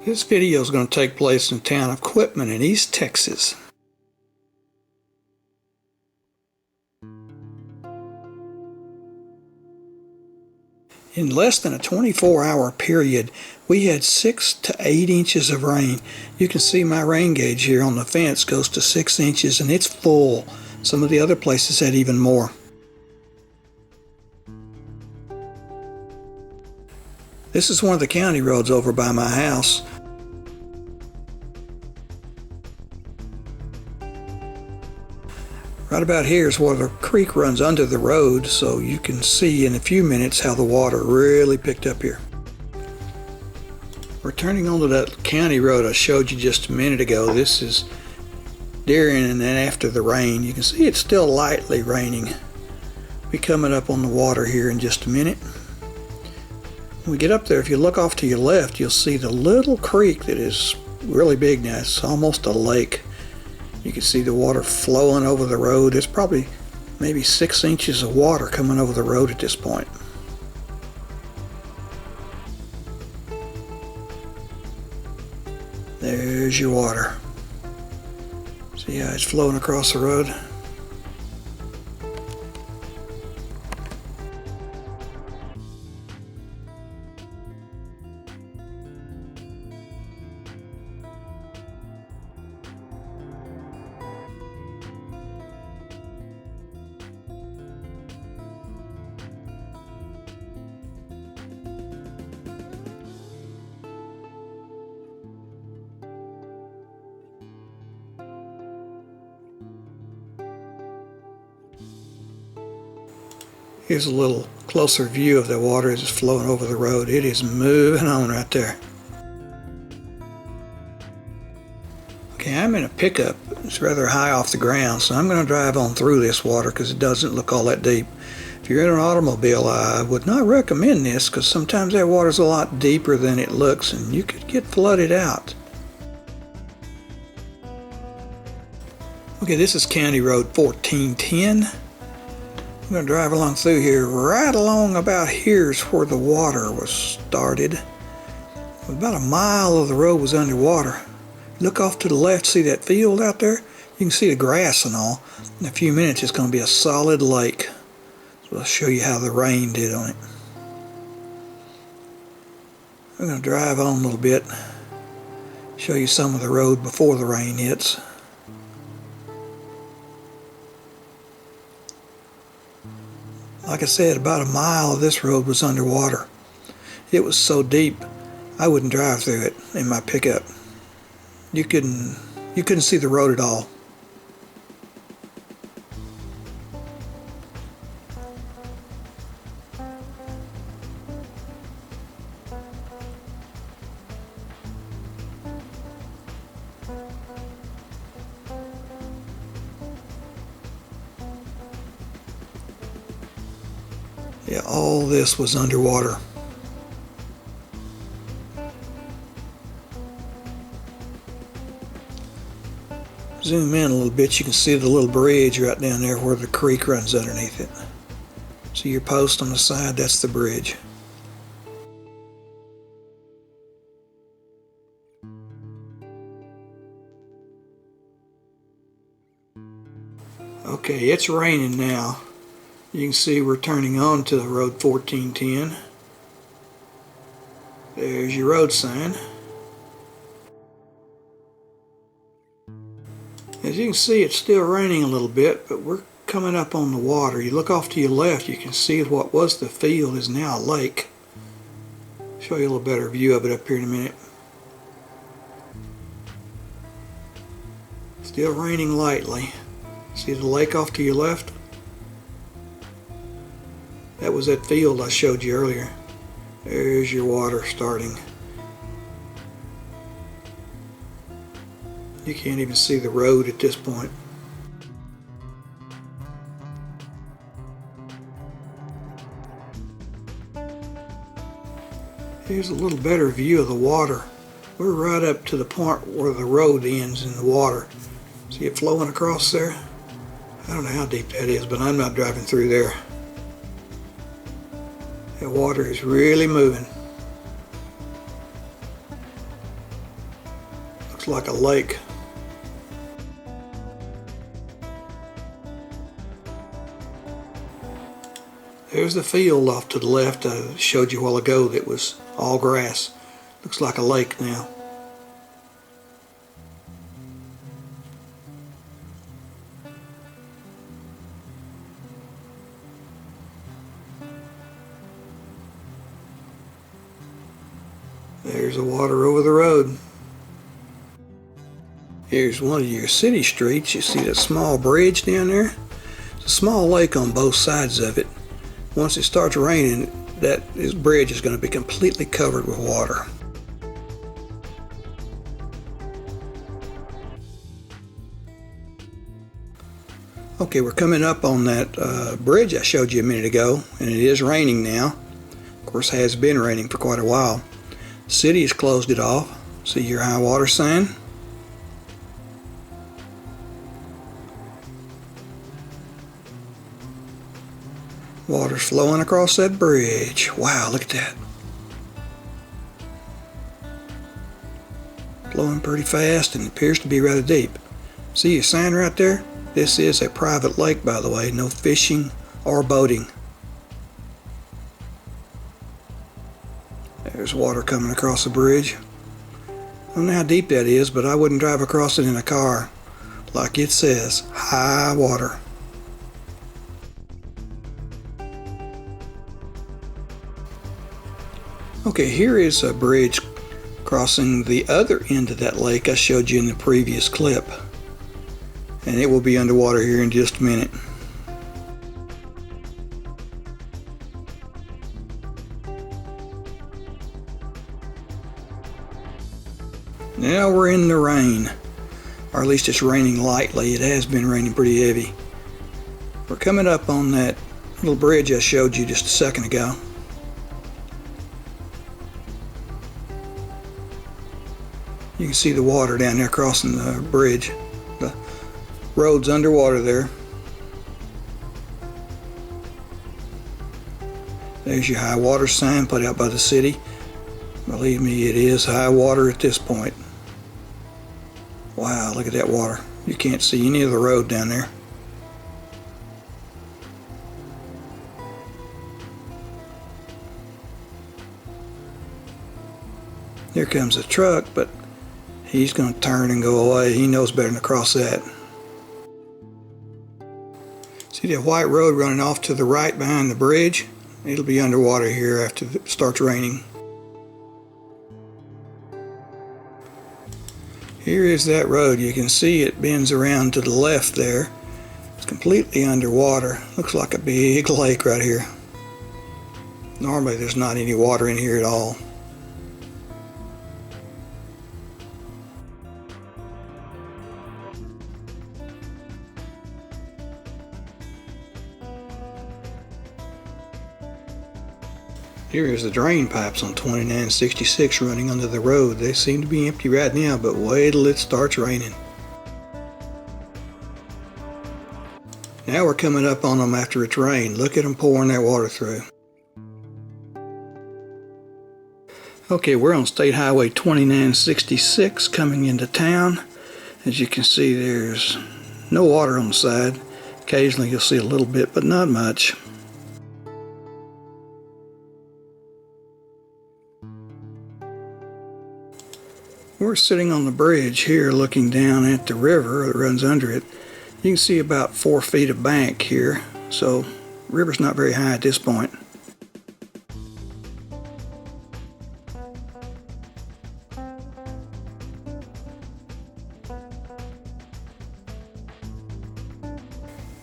This video is going to take place in the town of Quitman in East Texas. In less than a 24-hour period, we had 6 to 8 inches of rain. You can see my rain gauge here on the fence goes to 6 inches and it's full. Some of the other places had even more. This is one of the county roads over by my house. Right about here is where the creek runs under the road, so you can see in a few minutes how the water really picked up here. We're turning onto that county road I showed you just a minute ago. This is during and then after the rain. You can see it's still lightly raining. We'll be coming up on the water here in just a minute. When we get up there, if you look off to your left, you'll see the little creek that is really big now. It's almost a lake. You can see the water flowing over the road. There's probably maybe 6 inches of water coming over the road at this point. There's your water. See how it's flowing across the road? Here's a little closer view of the water as it's flowing over the road. It is moving on right there. Okay, I'm in a pickup. It's rather high off the ground, so I'm going to drive on through this water because it doesn't look all that deep. If you're in an automobile, I would not recommend this because sometimes that water's a lot deeper than it looks and you could get flooded out. Okay, this is County Road 1410. I'm going to drive along through here. Right along about here is where the water was started. About a mile of the road was underwater. Look off to the left, see that field out there? You can see the grass and all. In a few minutes it's going to be a solid lake. So I'll show you how the rain did on it. I'm going to drive on a little bit, show you some of the road before the rain hits. Like I said, about a mile of this road was underwater. It was so deep, I wouldn't drive through it in my pickup. You couldn't see the road at all. Yeah, all this was underwater. Zoom in a little bit, you can see the little bridge right down there where the creek runs underneath it. See your post on the side? That's the bridge. Okay, it's raining now. You can see we're turning on to the road 1410. There's your road sign. As you can see, it's still raining a little bit, but we're coming up on the water. You look off to your left, you can see what was the field is now a lake. Show you a little better view of it up here in a minute. Still raining lightly. See the lake off to your left? That was that field I showed you earlier. There's your water starting. You can't even see the road at this point. Here's a little better view of the water. We're right up to the point where the road ends in the water. See it flowing across there? I don't know how deep that is, but I'm not driving through there. The water is really moving. Looks like a lake. There's the field off to the left I showed you a while ago that was all grass. Looks like a lake now. There's the water over the road. Here's one of your city streets. You see that small bridge down there? It's a small lake on both sides of it. Once it starts raining, this bridge is going to be completely covered with water. Okay, we're coming up on that bridge I showed you a minute ago, and it is raining now. Of course, it has been raining for quite a while. The city has closed it off. See your high water sign? Water's flowing across that bridge. Wow, look at that. Flowing pretty fast and appears to be rather deep. See your sign right there? This is a private lake, by the way. No fishing or boating. There's water coming across the bridge. I don't know how deep that is, but I wouldn't drive across it in a car. Like it says, high water. Okay, here is a bridge crossing the other end of that lake I showed you in the previous clip. And it will be underwater here in just a minute. Now we're in the rain, or at least it's raining lightly. It has been raining pretty heavy. We're coming up on that little bridge I showed you just a second ago. You can see the water down there crossing the bridge. The road's underwater there. There's your high water sign put out by the city. Believe me, it is high water at this point. Wow, look at that water. You can't see any of the road down there. Here comes a truck, but he's going to turn and go away. He knows better than to cross that. See that white road running off to the right behind the bridge? It'll be underwater here after it starts raining. Here is that road. You can see it bends around to the left there. It's completely underwater. Looks like a big lake right here. Normally there's not any water in here at all. Here is the drain pipes on 2966 running under the road. They seem to be empty right now, but wait till it starts raining. Now we're coming up on them after it's rained. Look at them pouring that water through. Okay, we're on State Highway 2966 coming into town. As you can see, there's no water on the side. Occasionally you'll see a little bit, but not much. We're sitting on the bridge here looking down at the river that runs under it. You can see about 4 feet of bank here, so the river's not very high at this point.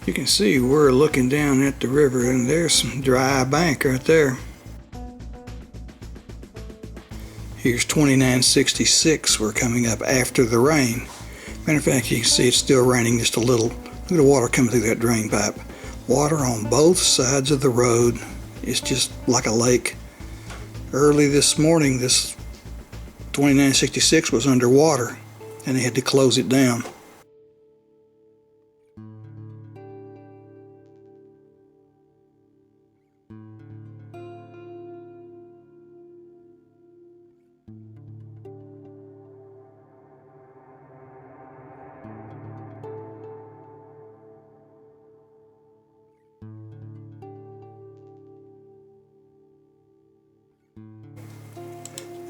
You can see we're looking down at the river and there's some dry bank right there. Here's 2966. We're coming up after the rain. Matter of fact, you can see it's still raining just a little. Look at the water coming through that drain pipe. Water on both sides of the road. It's just like a lake. Early this morning, this 2966 was underwater and they had to close it down.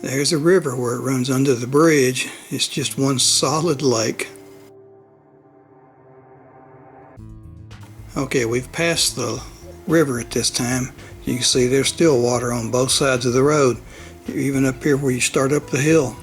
There's a river where it runs under the bridge. It's just one solid lake. Okay, we've passed the river at this time. You can see there's still water on both sides of the road, even up here where you start up the hill.